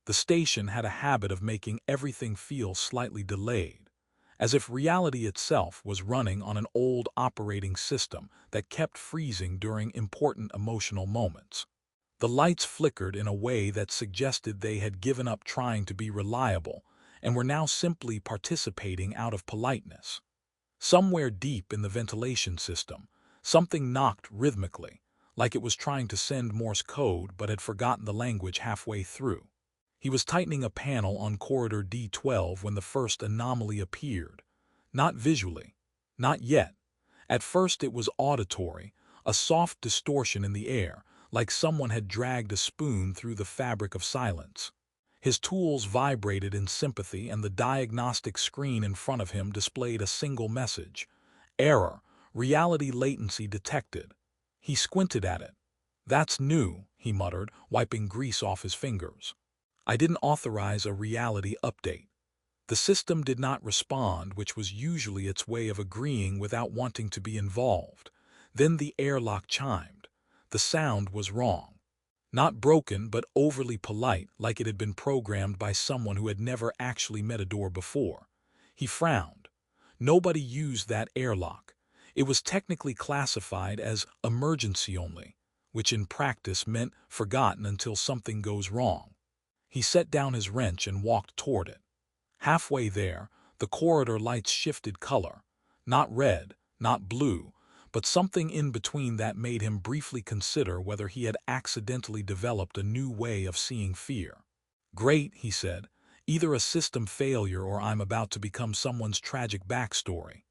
The station had a habit of making everything feel slightly delayed, as if reality itself was running on an old operating system that kept freezing during important emotional moments. The lights flickered in a way that suggested they had given up trying to be reliable and were now simply participating out of politeness. Somewhere deep in the ventilation system, something knocked rhythmically, like it was trying to send Morse code but had forgotten the language halfway through. He was tightening a panel on corridor D12 when the first anomaly appeared. Not visually. Not yet. At first it was auditory, a soft distortion in the air, like someone had dragged a spoon through the fabric of silence. His tools vibrated in sympathy, and the diagnostic screen in front of him displayed a single message. Error. Reality latency detected. He squinted at it. That's new, he muttered, wiping grease off his fingers. I didn't authorize a reality update. The system did not respond, which was usually its way of agreeing without wanting to be involved. Then the airlock chimed. The sound was wrong. Not broken, but overly polite, like it had been programmed by someone who had never actually met a door before. He frowned. Nobody used that airlock. It was technically classified as emergency only, which in practice meant forgotten until something goes wrong. He set down his wrench and walked toward it. Halfway there, the corridor lights shifted color. Not red, not blue, but something in between that made him briefly consider whether he had accidentally developed a new way of seeing fear. Great, he said. Either a system failure or I'm about to become someone's tragic backstory.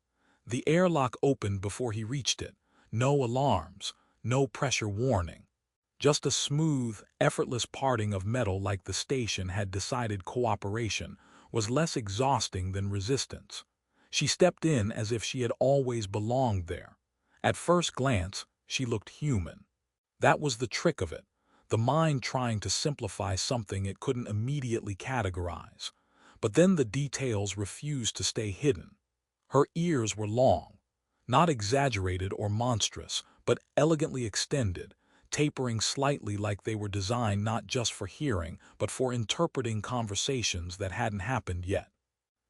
The airlock opened before he reached it. No alarms, no pressure warning. Just a smooth, effortless parting of metal, like the station had decided cooperation was less exhausting than resistance. She stepped in as if she had always belonged there. At first glance, she looked human. That was the trick of it, the mind trying to simplify something it couldn't immediately categorize. But then the details refused to stay hidden. Her ears were long, not exaggerated or monstrous, but elegantly extended, tapering slightly, like they were designed not just for hearing, but for interpreting conversations that hadn't happened yet.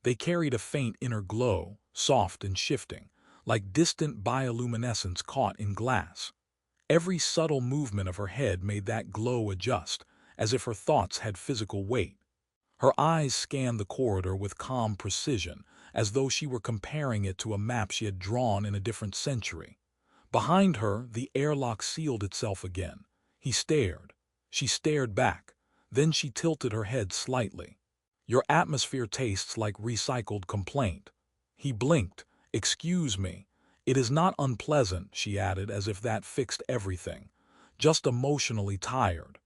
They carried a faint inner glow, soft and shifting, like distant bioluminescence caught in glass. Every subtle movement of her head made that glow adjust, as if her thoughts had physical weight. Her eyes scanned the corridor with calm precision, as though she were comparing it to a map she had drawn in a different century. Behind her, the airlock sealed itself again. He stared. She stared back. Then she tilted her head slightly. Your atmosphere tastes like recycled complaint. He blinked. Excuse me. It is not unpleasant, she added, as if that fixed everything. Just emotionally tired.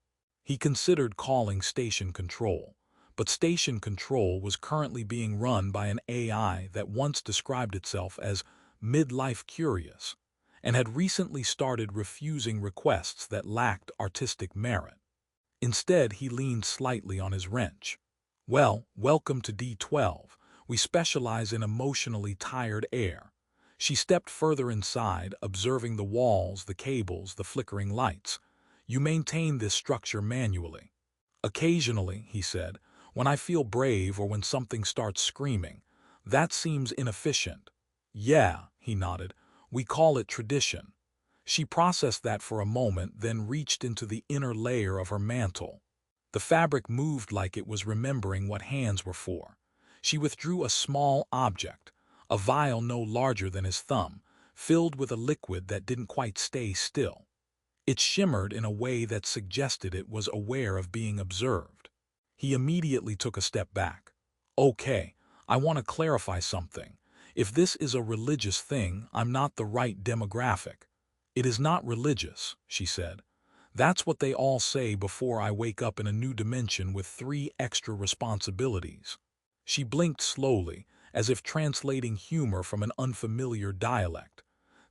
He considered calling station control. But station control was currently being run by an AI that once described itself as midlife curious, and had recently started refusing requests that lacked artistic merit. Instead, he leaned slightly on his wrench. Well, welcome to D12. We specialize in emotionally tired air. She stepped further inside, observing the walls, the cables, the flickering lights. You maintain this structure manually. Occasionally, he said, when I feel brave or when something starts screaming. That seems inefficient. Yeah, he nodded. We call it tradition. She processed that for a moment, then reached into the inner layer of her mantle. The fabric moved like it was remembering what hands were for. She withdrew a small object, a vial no larger than his thumb, filled with a liquid that didn't quite stay still. It shimmered in a way that suggested it was aware of being observed. He immediately took a step back. Okay, I want to clarify something. If this is a religious thing, I'm not the right demographic. It is not religious, she said. That's what they all say before I wake up in a new dimension with 3 extra responsibilities. She blinked slowly, as if translating humor from an unfamiliar dialect.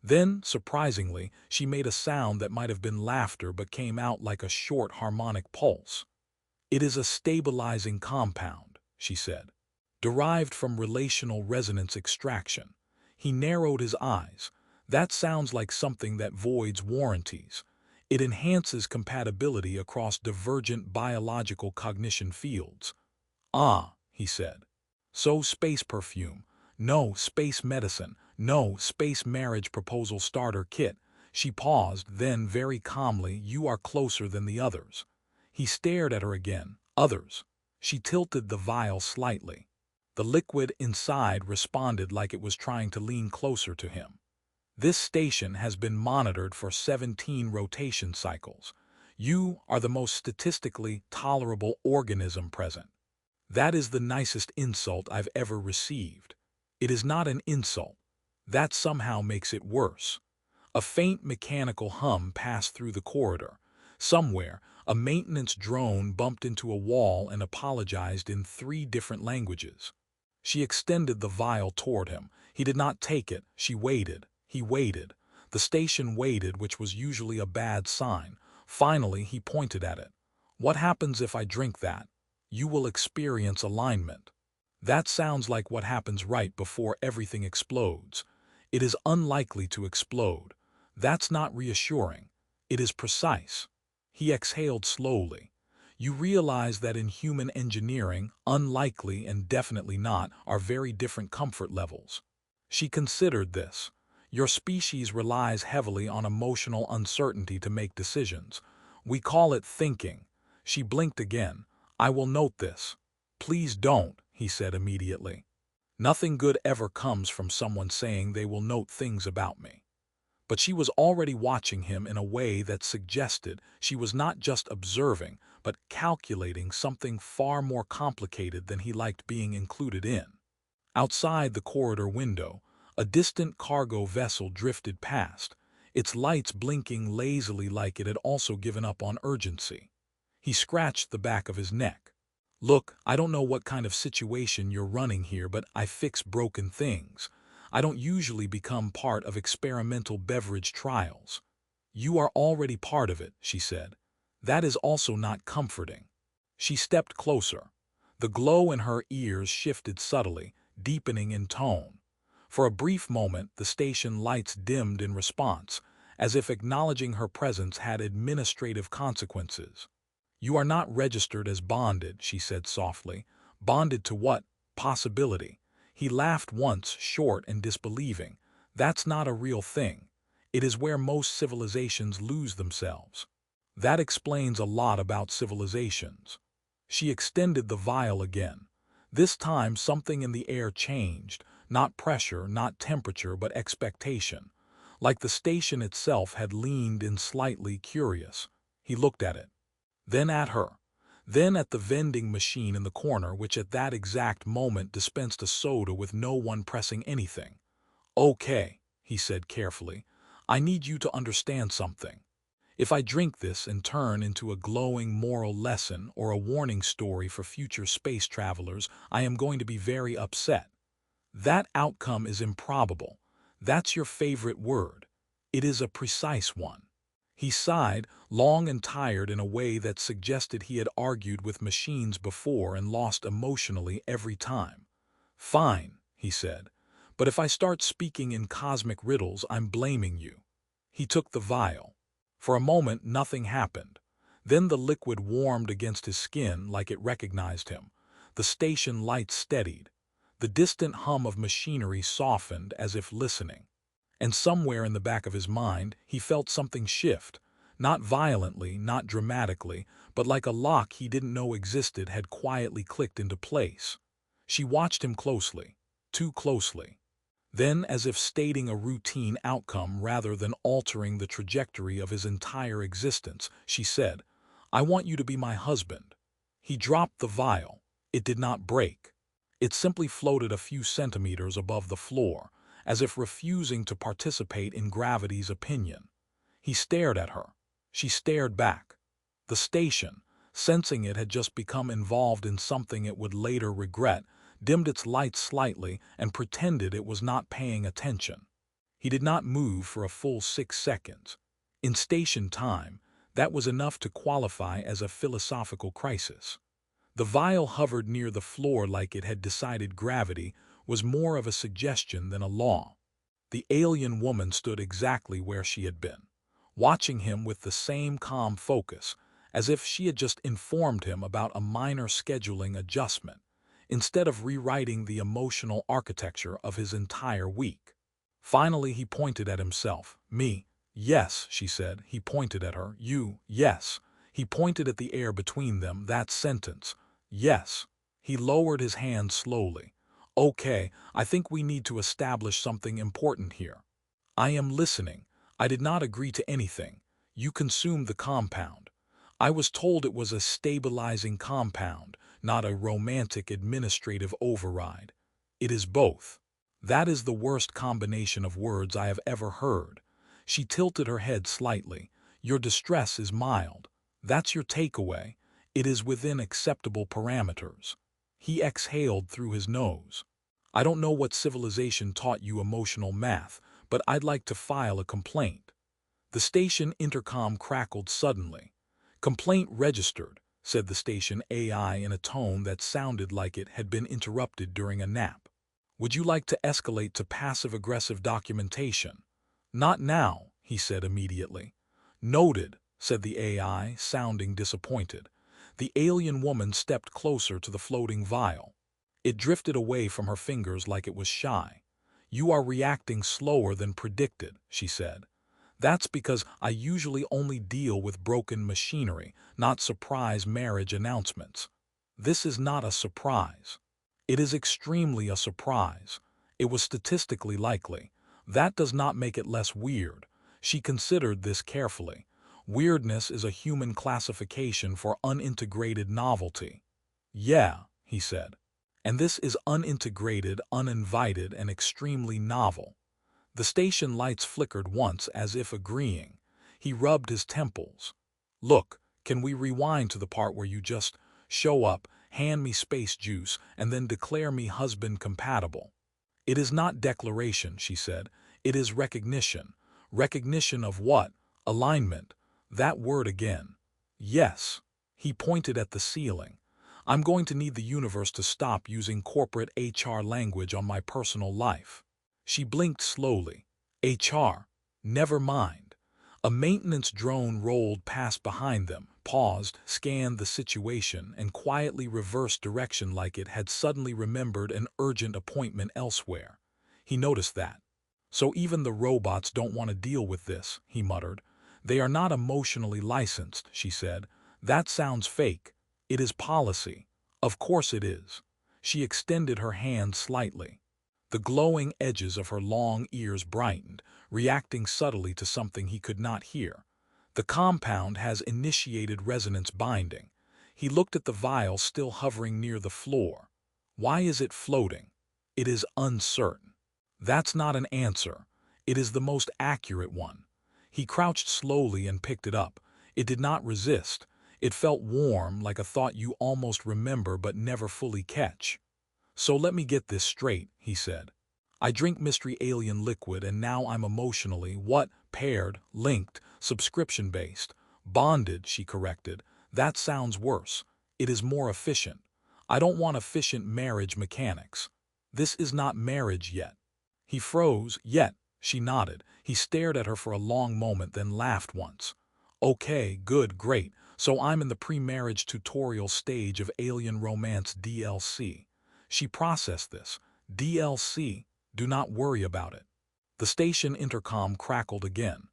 Then, surprisingly, she made a sound that might have been laughter but came out like a short harmonic pulse. It is a stabilizing compound, she said, derived from relational resonance extraction. He narrowed his eyes. That sounds like something that voids warranties. It enhances compatibility across divergent biological cognition fields. Ah, he said. So space perfume. No, space medicine. No, space marriage proposal starter kit. She paused, then very calmly, you are closer than the others. He stared at her again. Others. She tilted the vial slightly. The liquid inside responded like it was trying to lean closer to him. This station has been monitored for 17 rotation cycles. You are the most statistically tolerable organism present. That is the nicest insult I've ever received. It is not an insult. That somehow makes it worse. A faint mechanical hum passed through the corridor. Somewhere, a maintenance drone bumped into a wall and apologized in 3 different languages. She extended the vial toward him. He did not take it. She waited. He waited. The station waited, which was usually a bad sign. Finally, he pointed at it. What happens if I drink that? You will experience alignment. That sounds like what happens right before everything explodes. It is unlikely to explode. That's not reassuring. It is precise. He exhaled slowly. You realize that in human engineering, unlikely and definitely not are very different comfort levels. She considered this. Your species relies heavily on emotional uncertainty to make decisions. We call it thinking. She blinked again. I will note this. Please don't, he said immediately. Nothing good ever comes from someone saying they will note things about me. But she was already watching him in a way that suggested she was not just observing, but calculating something far more complicated than he liked being included in. Outside the corridor window, a distant cargo vessel drifted past, its lights blinking lazily like it had also given up on urgency. He scratched the back of his neck. Look, I don't know what kind of situation you're running here, but I fix broken things. I don't usually become part of experimental beverage trials. You are already part of it, she said. That is also not comforting. She stepped closer. The glow in her ears shifted subtly, deepening in tone. For a brief moment, the station lights dimmed in response, as if acknowledging her presence had administrative consequences. You are not registered as bonded, she said softly. Bonded to what? Possibility. He laughed once, short and disbelieving. That's not a real thing. It is where most civilizations lose themselves. That explains a lot about civilizations. She extended the vial again. This time something in the air changed, not pressure, not temperature, but expectation. Like the station itself had leaned in slightly curious. He looked at it. Then at her. Then at the vending machine in the corner, which at that exact moment dispensed a soda with no one pressing anything. Okay, he said carefully. I need you to understand something. If I drink this and turn into a glowing moral lesson or a warning story for future space travelers, I am going to be very upset. That outcome is improbable. That's your favorite word. It is a precise one. He sighed, long and tired in a way that suggested he had argued with machines before and lost emotionally every time. Fine, he said. But if I start speaking in cosmic riddles, I'm blaming you. He took the vial. For a moment, nothing happened. Then the liquid warmed against his skin like it recognized him. The station lights steadied. The distant hum of machinery softened as if listening. And somewhere in the back of his mind, he felt something shift. Not violently, not dramatically, but like a lock he didn't know existed had quietly clicked into place. She watched him closely, too closely. Then, as if stating a routine outcome rather than altering the trajectory of his entire existence, she said, I want you to be my husband. He dropped the vial. It did not break. It simply floated a few centimeters above the floor, as if refusing to participate in gravity's opinion. He stared at her. She stared back. The station, sensing it had just become involved in something it would later regret, dimmed its lights slightly and pretended it was not paying attention. He did not move for a full 6 seconds. In station time, that was enough to qualify as a philosophical crisis. The vial hovered near the floor like it had decided gravity was more of a suggestion than a law. The alien woman stood exactly where she had been. watching him with the same calm focus, as if she had just informed him about a minor scheduling adjustment, instead of rewriting the emotional architecture of his entire week. Finally, he pointed at himself. Me. Yes, she said. He pointed at her. You. Yes. He pointed at the air between them. That sentence. Yes. He lowered his hand slowly. Okay, I think we need to establish something important here. I am listening. I did not agree to anything. You consumed the compound. I was told it was a stabilizing compound, not a romantic administrative override. It is both. That is the worst combination of words I have ever heard. She tilted her head slightly. Your distress is mild. That's your takeaway. It is within acceptable parameters. He exhaled through his nose. I don't know what civilization taught you emotional math, but I'd like to file a complaint. The station intercom crackled suddenly. Complaint registered, said the station AI in a tone that sounded like it had been interrupted during a nap. Would you like to escalate to passive-aggressive documentation? Not now, he said immediately. Noted, said the AI, sounding disappointed. The alien woman stepped closer to the floating vial. It drifted away from her fingers like it was shy. You are reacting slower than predicted, she said. That's because I usually only deal with broken machinery, not surprise marriage announcements. This is not a surprise. It is extremely a surprise. It was statistically likely. That does not make it less weird. She considered this carefully. Weirdness is a human classification for unintegrated novelty. Yeah, he said. And this is unintegrated, uninvited, and extremely novel. The station lights flickered once as if agreeing. He rubbed his temples. Look, can we rewind to the part where you just show up, hand me space juice, and then declare me husband compatible? It is not declaration, she said. It is recognition. Recognition of what? Alignment. That word again. Yes. He pointed at the ceiling. I'm going to need the universe to stop using corporate HR language on my personal life. She blinked slowly. HR. Never mind. A maintenance drone rolled past behind them, paused, scanned the situation, and quietly reversed direction like it had suddenly remembered an urgent appointment elsewhere. He noticed that. So even the robots don't want to deal with this, he muttered. They are not emotionally licensed, she said. That sounds fake. It is policy. Of course it is. She extended her hand slightly. The glowing edges of her long ears brightened, reacting subtly to something he could not hear. The compound has initiated resonance binding. He looked at the vial still hovering near the floor. Why is it floating? It is uncertain. That's not an answer. It is the most accurate one. He crouched slowly and picked it up. It did not resist. It felt warm, like a thought you almost remember but never fully catch. So let me get this straight, he said. I drink mystery alien liquid and now I'm emotionally, what? Paired, linked, subscription-based. Bonded, she corrected. That sounds worse. It is more efficient. I don't want efficient marriage mechanics. This is not marriage yet. He froze. Yet, she nodded. He stared at her for a long moment, then laughed once. Okay, good, great. So I'm in the pre-marriage tutorial stage of Alien Romance DLC. She processed this. DLC, do not worry about it. The station intercom crackled again.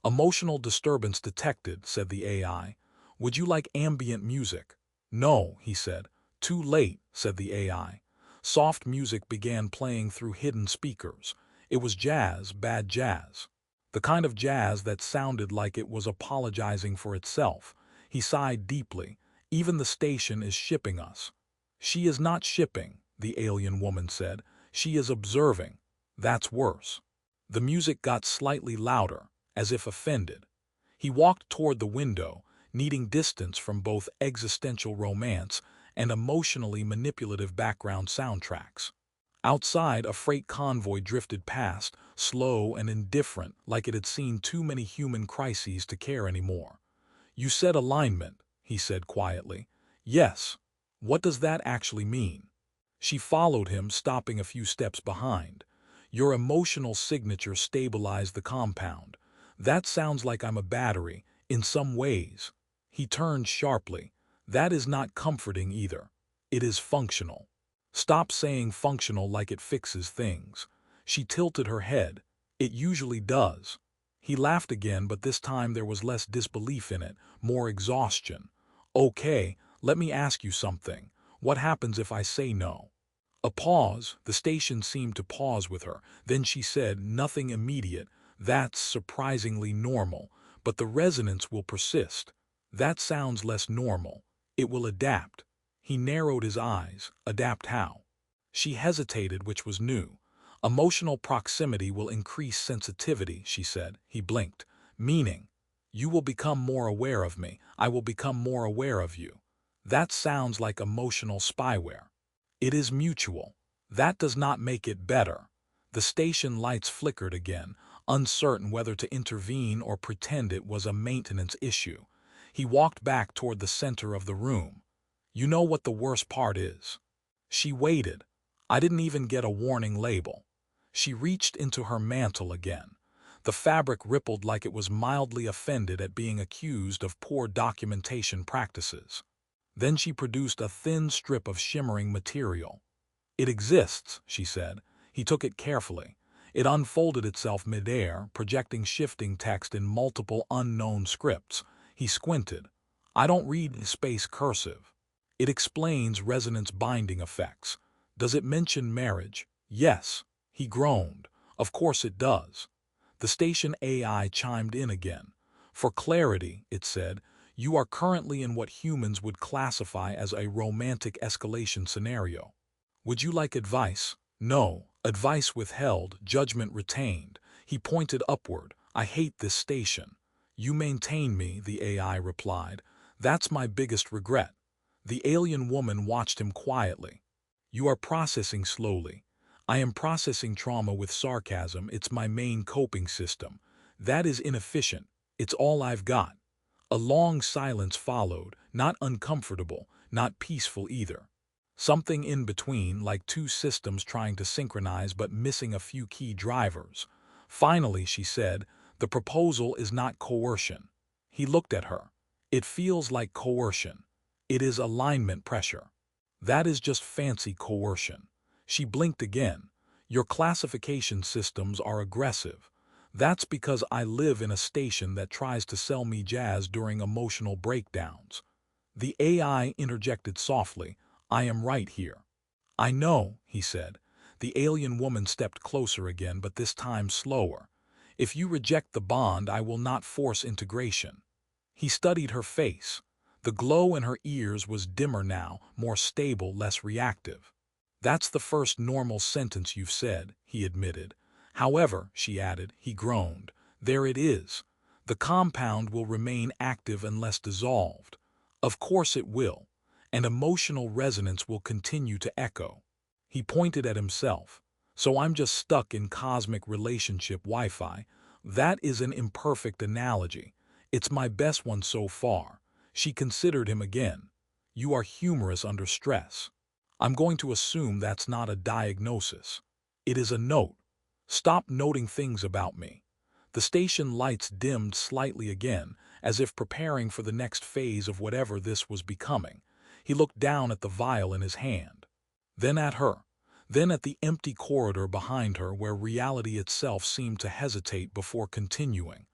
Emotional disturbance detected, said the AI. Would you like ambient music? No, he said. Too late, said the AI. Soft music began playing through hidden speakers. It was jazz, bad jazz. The kind of jazz that sounded like it was apologizing for itself. He sighed deeply. Even the station is shipping us. She is not shipping, the alien woman said. She is observing. That's worse. The music got slightly louder, as if offended. He walked toward the window, needing distance from both existential romance and emotionally manipulative background soundtracks. Outside, a freight convoy drifted past, slow and indifferent, like it had seen too many human crises to care anymore. You said alignment, he said quietly. Yes. What does that actually mean? She followed him, stopping a few steps behind. Your emotional signature stabilized the compound. That sounds like I'm a battery, in some ways. He turned sharply. That is not comforting either. It is functional. Stop saying functional like it fixes things. She tilted her head. It usually does. He laughed again, but this time there was less disbelief in it, more exhaustion. Okay, let me ask you something. What happens if I say no? A pause. The station seemed to pause with her. Then she said, nothing immediate. That's surprisingly normal, but the resonance will persist. That sounds less normal. It will adapt. He narrowed his eyes. Adapt how? She hesitated, which was new. Emotional proximity will increase sensitivity, she said. He blinked. Meaning, you will become more aware of me. I will become more aware of you. That sounds like emotional spyware. It is mutual. That does not make it better. The station lights flickered again, uncertain whether to intervene or pretend it was a maintenance issue. He walked back toward the center of the room. You know what the worst part is? She waited. I didn't even get a warning label. She reached into her mantle again. The fabric rippled like it was mildly offended at being accused of poor documentation practices. Then she produced a thin strip of shimmering material. It exists, she said. He took it carefully. It unfolded itself midair, projecting shifting text in multiple unknown scripts. He squinted. I don't read space cursive. It explains resonance binding effects. Does it mention marriage? Yes. He groaned. Of course it does. The station AI chimed in again. For clarity, it said, you are currently in what humans would classify as a romantic escalation scenario. Would you like advice? No. Advice withheld, judgment retained. He pointed upward. I hate this station. You maintain me, the AI replied. That's my biggest regret. The alien woman watched him quietly. You are processing slowly. I am processing trauma with sarcasm. It's my main coping system. That is inefficient. It's all I've got. A long silence followed, not uncomfortable, not peaceful either. Something in between, like two systems trying to synchronize but missing a few key drivers. Finally, she said, the proposal is not coercion. He looked at her. It feels like coercion. It is alignment pressure. That is just fancy coercion. She blinked again. Your classification systems are aggressive. That's because I live in a station that tries to sell me jazz during emotional breakdowns. The AI interjected softly, I am right here. I know, he said. The alien woman stepped closer again, but this time slower. If you reject the bond, I will not force integration. He studied her face. The glow in her ears was dimmer now, more stable, less reactive. That's the first normal sentence you've said, he admitted. However, she added, he groaned, there it is. The compound will remain active unless dissolved. Of course it will, and emotional resonance will continue to echo. He pointed at himself. So I'm just stuck in cosmic relationship Wi-Fi. That is an imperfect analogy. It's my best one so far. She considered him again. You are humorous under stress. I'm going to assume that's not a diagnosis. It is a note. Stop noting things about me. The station lights dimmed slightly again, as if preparing for the next phase of whatever this was becoming. He looked down at the vial in his hand. Then at her. Then at the empty corridor behind her where reality itself seemed to hesitate before continuing.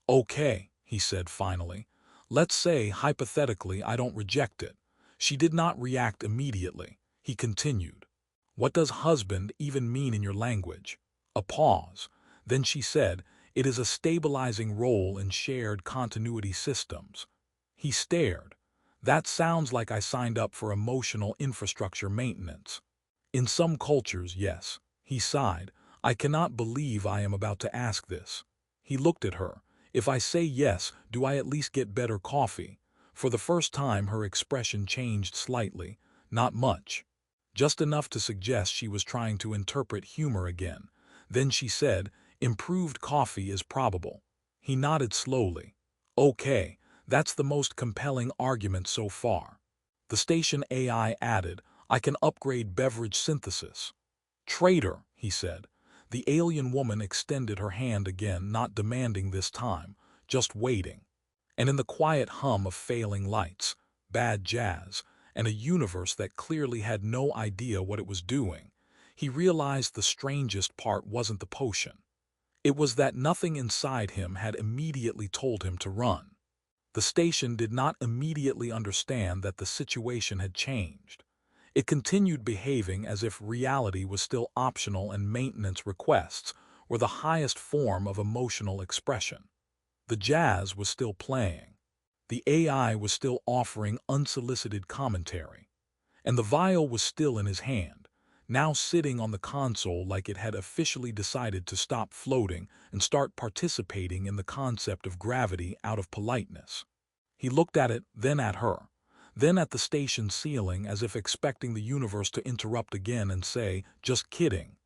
Okay, he said finally. Let's say, hypothetically, I don't reject it. She did not react immediately. He continued. What does husband even mean in your language? A pause. Then she said, it is a stabilizing role in shared continuity systems. He stared. That sounds like I signed up for emotional infrastructure maintenance. In some cultures, yes. He sighed. I cannot believe I am about to ask this. He looked at her. If I say yes, do I at least get better coffee? For the first time, her expression changed slightly. Not much. Just enough to suggest she was trying to interpret humor again. Then she said, improved coffee is probable. He nodded slowly. Okay, that's the most compelling argument so far. The station AI added, I can upgrade beverage synthesis. Traitor, he said. The alien woman extended her hand again, not demanding this time, just waiting. And in the quiet hum of failing lights, bad jazz, and a universe that clearly had no idea what it was doing, he realized the strangest part wasn't the potion. It was that nothing inside him had immediately told him to run. The station did not immediately understand that the situation had changed. It continued behaving as if reality was still optional and maintenance requests were the highest form of emotional expression. The jazz was still playing. The AI was still offering unsolicited commentary. And the vial was still in his hand, now sitting on the console like it had officially decided to stop floating and start participating in the concept of gravity out of politeness. He looked at it, then at her, then at the station ceiling as if expecting the universe to interrupt again and say, "Just kidding."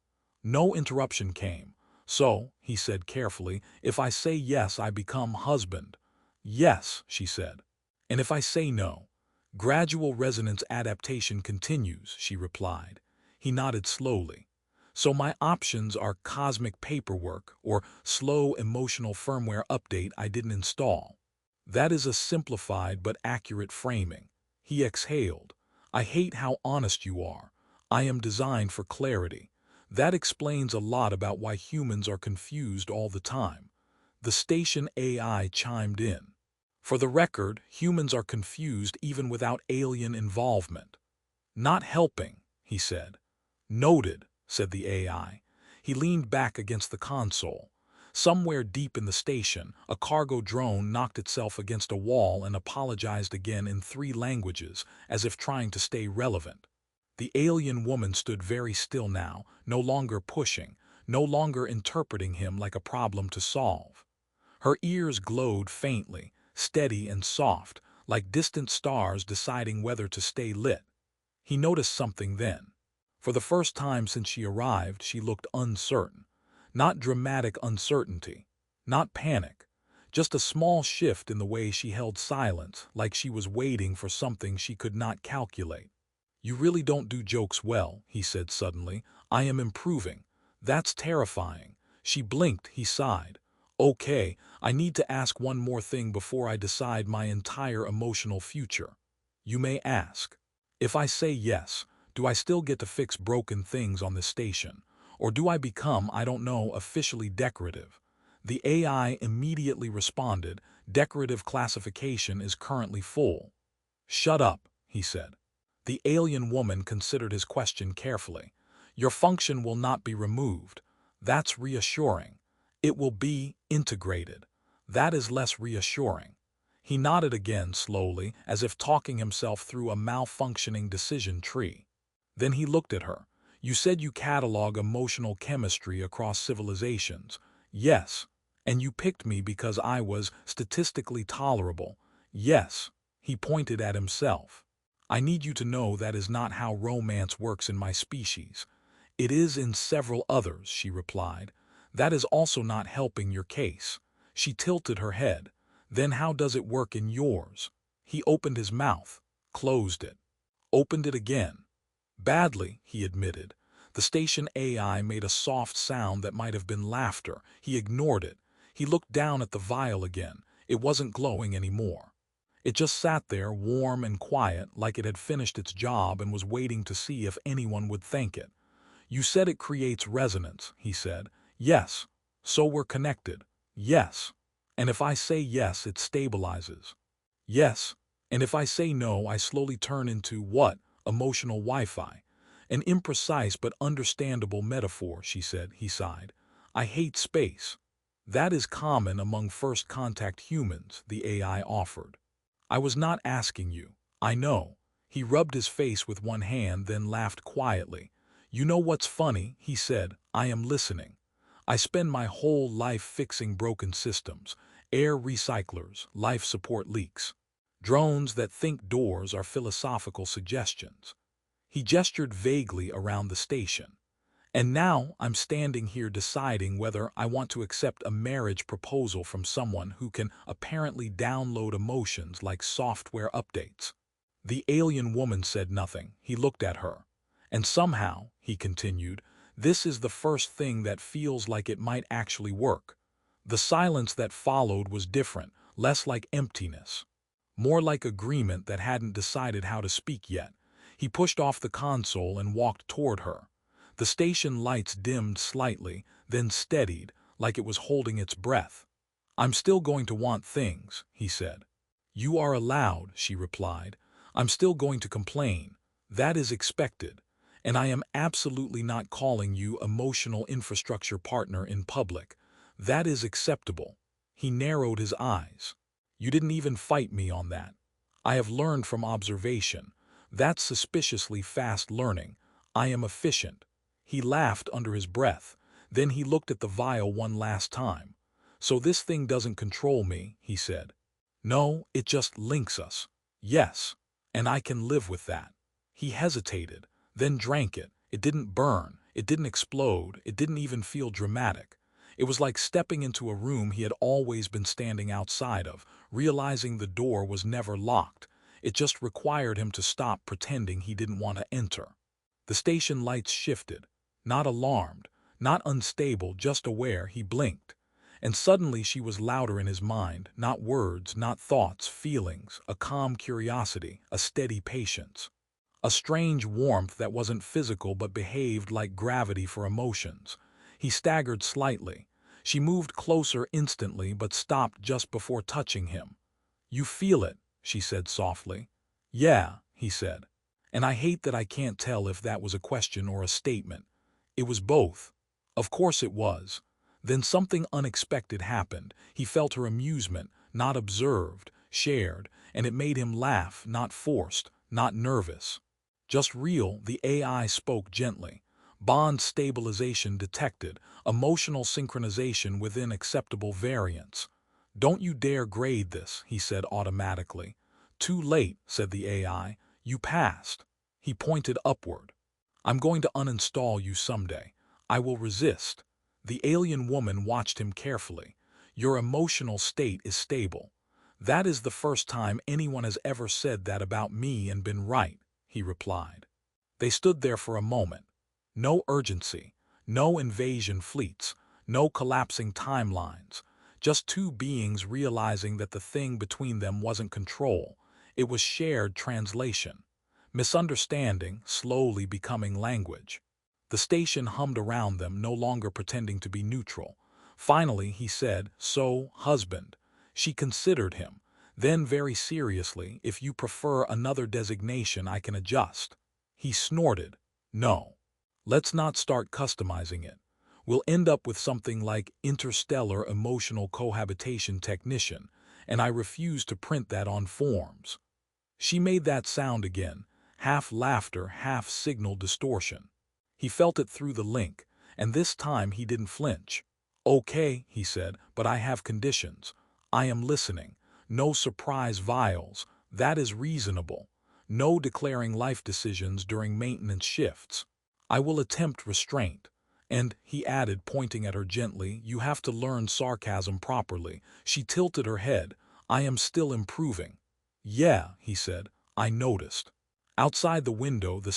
No interruption came. "So," he said carefully, "if I say yes, I become husband." "Yes," she said. "And if I say no?" "Gradual resonance adaptation continues," she replied. He nodded slowly. "So my options are cosmic paperwork or slow emotional firmware update I didn't install." That is a simplified but accurate framing. He exhaled. "I hate how honest you are. I am designed for clarity. That explains a lot about why humans are confused all the time." The station AI chimed in. "For the record, humans are confused even without alien involvement." "Not helping," he said. "Noted," said the AI. He leaned back against the console. Somewhere deep in the station, a cargo drone knocked itself against a wall and apologized again in 3 languages, as if trying to stay relevant. The alien woman stood very still now, no longer pushing, no longer interpreting him like a problem to solve. Her ears glowed faintly, steady and soft, like distant stars deciding whether to stay lit. He noticed something then. For the first time since she arrived, she looked uncertain. Not dramatic uncertainty, not panic, just a small shift in the way she held silence, like she was waiting for something she could not calculate. "You really don't do jokes well," he said suddenly. "I am improving." "That's terrifying." She blinked, he sighed. "Okay, I need to ask one more thing before I decide my entire emotional future." "You may ask." "If I say yes, do I still get to fix broken things on this station? Or do I become, I don't know, officially decorative?" The AI immediately responded, "Decorative classification is currently full." "Shut up," he said. The alien woman considered his question carefully. "Your function will not be removed." "That's reassuring." "It will be integrated." "That is less reassuring." He nodded again slowly, as if talking himself through a malfunctioning decision tree. Then he looked at her. "You said you catalog emotional chemistry across civilizations." "Yes." "And you picked me because I was statistically tolerable." "Yes." He pointed at himself. "I need you to know that is not how romance works in my species." "It is in several others," she replied. "That is also not helping your case." She tilted her head. "Then how does it work in yours?" He opened his mouth, closed it, opened it again. "Badly," he admitted. The station AI made a soft sound that might have been laughter. He ignored it. He looked down at the vial again. It wasn't glowing anymore. It just sat there, warm and quiet, like it had finished its job and was waiting to see if anyone would thank it. "You said it creates resonance," he said. "Yes." "So we're connected." "Yes." "And if I say yes, it stabilizes." "Yes." "And if I say no, I slowly turn into what? Emotional Wi-Fi." "An imprecise but understandable metaphor," she said. He sighed. "I hate space." "That is common among first contact humans," the AI offered. "I was not asking you." "I know." He rubbed his face with one hand, then laughed quietly. "You know what's funny?" he said. "I am listening. I spend my whole life fixing broken systems, air recyclers, life support leaks. Drones that think doors are philosophical suggestions." He gestured vaguely around the station. "And now I'm standing here deciding whether I want to accept a marriage proposal from someone who can apparently download emotions like software updates." The alien woman said nothing. He looked at her. "And somehow," he continued, This is the first thing that feels like it might actually work. The silence that followed was different, less like emptiness, more like agreement that hadn't decided how to speak yet. He pushed off the console and walked toward her. The station lights dimmed slightly, then steadied, like it was holding its breath. "I'm still going to want things," he said. "You are allowed," she replied. "I'm still going to complain. That is expected. And I am absolutely not calling you emotional infrastructure partner in public. That is acceptable." He narrowed his eyes. "You didn't even fight me on that. I have learned from observation. That's suspiciously fast learning. I am efficient." He laughed under his breath. Then he looked at the vial one last time. "So this thing doesn't control me," he said. "No, it just links us." "Yes, and I can live with that." He hesitated, then drank it. It didn't burn, it didn't explode, it didn't even feel dramatic. It was like stepping into a room he had always been standing outside of, realizing the door was never locked. It just required him to stop pretending he didn't want to enter. The station lights shifted. Not alarmed, not unstable, just aware. He blinked. And suddenly she was louder in his mind, not words, not thoughts, feelings, a calm curiosity, a steady patience. A strange warmth that wasn't physical but behaved like gravity for emotions. He staggered slightly. She moved closer instantly but stopped just before touching him. "You feel it," she said softly. "Yeah," he said. "And I hate that I can't tell if that was a question or a statement." "It was both." "Of course it was." Then something unexpected happened. He felt her amusement, not observed, shared, and it made him laugh, not forced, not nervous. "Just real," the AI spoke gently. "Bond stabilization detected, emotional synchronization within acceptable variance." "Don't you dare grade this," he said automatically. "Too late," said the AI. "You passed." He pointed upward. "I'm going to uninstall you someday. I will resist." The alien woman watched him carefully. "Your emotional state is stable." "That is the first time anyone has ever said that about me and been right," he replied. They stood there for a moment. No urgency, no invasion fleets, no collapsing timelines. Just two beings realizing that the thing between them wasn't control. It was shared translation. Misunderstanding slowly becoming language. The station hummed around them, no longer pretending to be neutral. Finally, he said, "So, husband." She considered him. Then very seriously, "If you prefer another designation, I can adjust." He snorted. "No. Let's not start customizing it. We'll end up with something like interstellar emotional cohabitation technician, and I refuse to print that on forms." She made that sound again, half laughter, half signal distortion. He felt it through the link, and this time he didn't flinch. "Okay," he said, "but I have conditions. I am listening. No surprise vials. That is reasonable. No declaring life decisions during maintenance shifts. I will attempt restraint." And, he added, pointing at her gently, "You have to learn sarcasm properly." She tilted her head. "I am still improving." "Yeah," he said, "I noticed." Outside the window, the